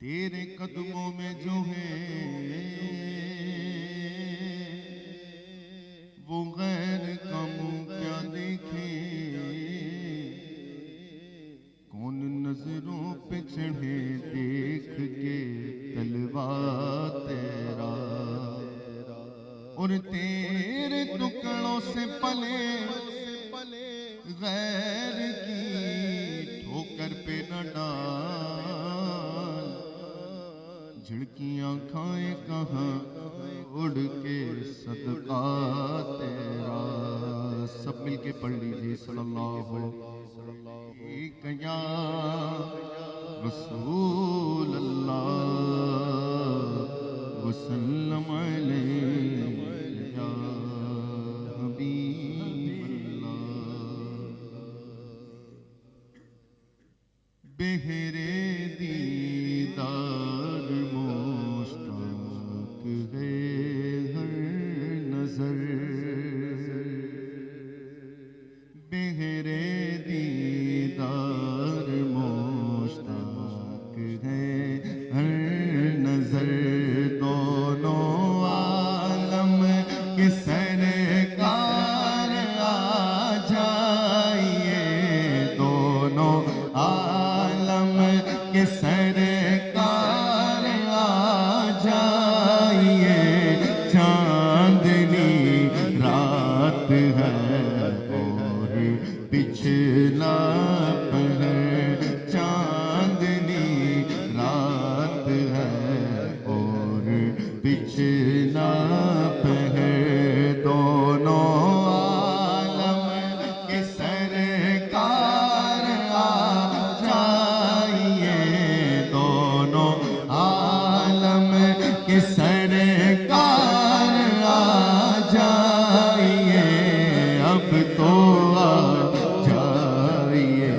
تیرے قدموں میں جو ہے وہ غیر کا منہ کیا دیکھے، کون نظروں پہ چڑھے دیکھ کے تلوا تیرا، اور تیرے ٹکڑوں سے پلے غیر کی ٹھوکر پہ نہ ڈال، جھڑکیاں کھائیں کہاں اڑ کے صدقہ تیرا۔ سب مل کے پڑھ لیجئے صلی اللہ علیہ یا رسول اللہ وسلم علیہ یا حبیب اللہ۔ بہرے دیدار مشتاق ہے ہر نظر، بہرے دیدار مشتاق ہے ہر نظر، دونوں عالم کے سرکار آ جائیے، دونوں عالم کے سرکار آ جائیے، چاندنی رات ہے اور پچھلا پہر، چاندنی رات ہے اور پچھلا پہر، دونوں عالم کے سرکار آ جائیے، دونوں عالم کے سرکار آ جائیے، اب تو آ جائیے،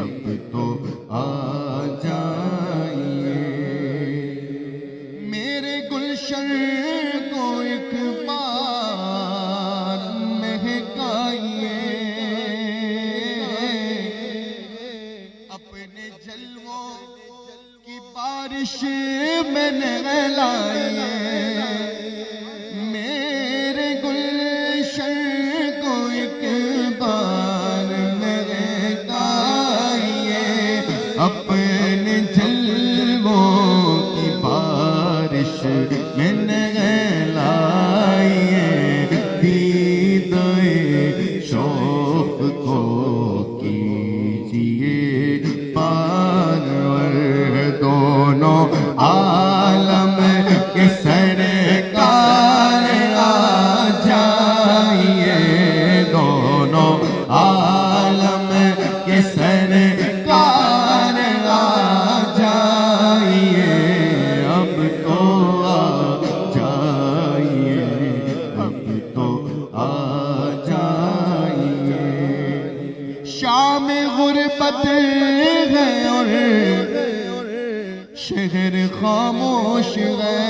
اب تو آ جائیے، میرے گلشن کو ایک بار مہکائیے، اپنے جلووں کی بارش میں نہلائیے، میرے گلشن کو ایک بار مہکائیے، اپنے جلووں کی بارش میں نہلائیے، دیدۂ شوق کو کیجیے پارور، دونوں عالم کے سرکار آ جائیے، دونوں عالم کے سرکار آ جائیے، اب تو آ جائیے، اب تو آ جائیے، شام غربت ہے اور شہر خاموش ہے،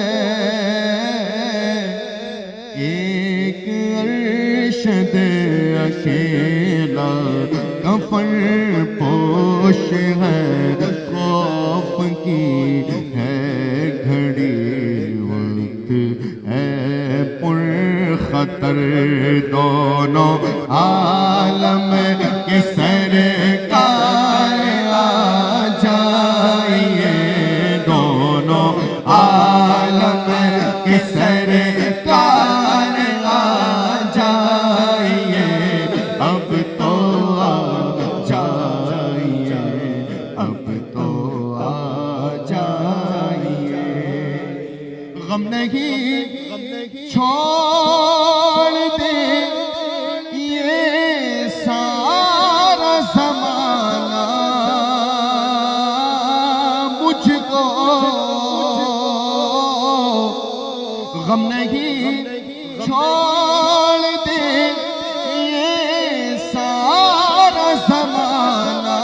ایک ارشد اکیلا کفن پوش ہے، خوف کی ہے گھڑی وقت ہے پر خطر، دونوں عالم کے سرکار آ جائیے، دونوں عالم کے سرکار آ جائیے، اب تو آ جائیے، اب تو آ جائیے، غم نہیں چھوڑ دے یہ سارا زمانہ مجھ کو، غم نہیں چھوڑ دے یہ سارا زمانہ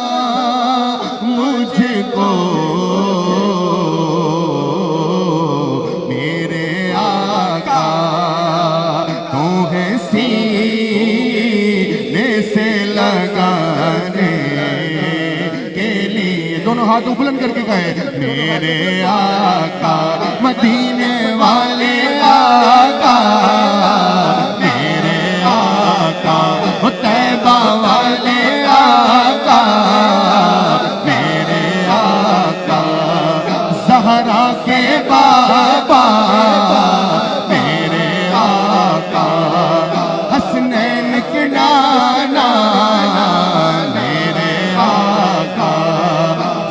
مجھ کو، میرے آقا تو ہے سینے سے لگانے کے لیے، دونوں ہاتھوں بلند کر کے گئے میرے آقا مدینے والے آقا میرے آقا طیبہ والے آقا میرے آقا زہرا کے بابا میرے آقا حسنین کے نانا میرے آقا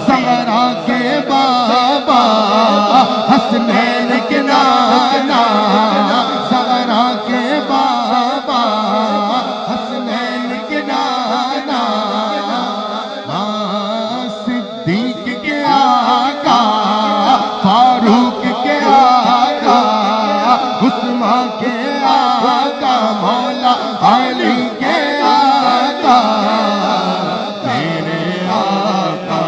زہرا کے بابا حسنین کے نانا زہرا کے بابا حسنین کے نانا صدیق کے آقا فاروق کے آقا عثمان کے آقا مولا علی کے آقا میرے آقا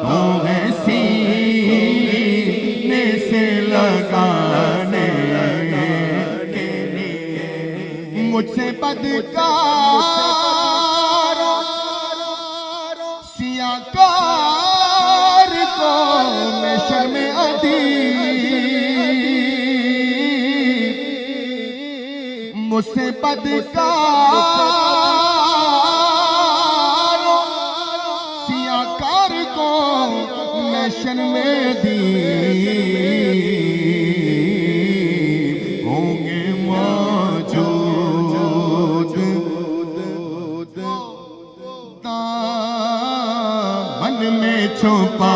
تمہیں سینے سے لگانے کے لیے مجھ سے بدکار سیاہ کار کو میں شرم ادیب مجھ سے بدکار سیاہ کار کو میں شرم ادیب ہوں گے موجود دامن میں چھپا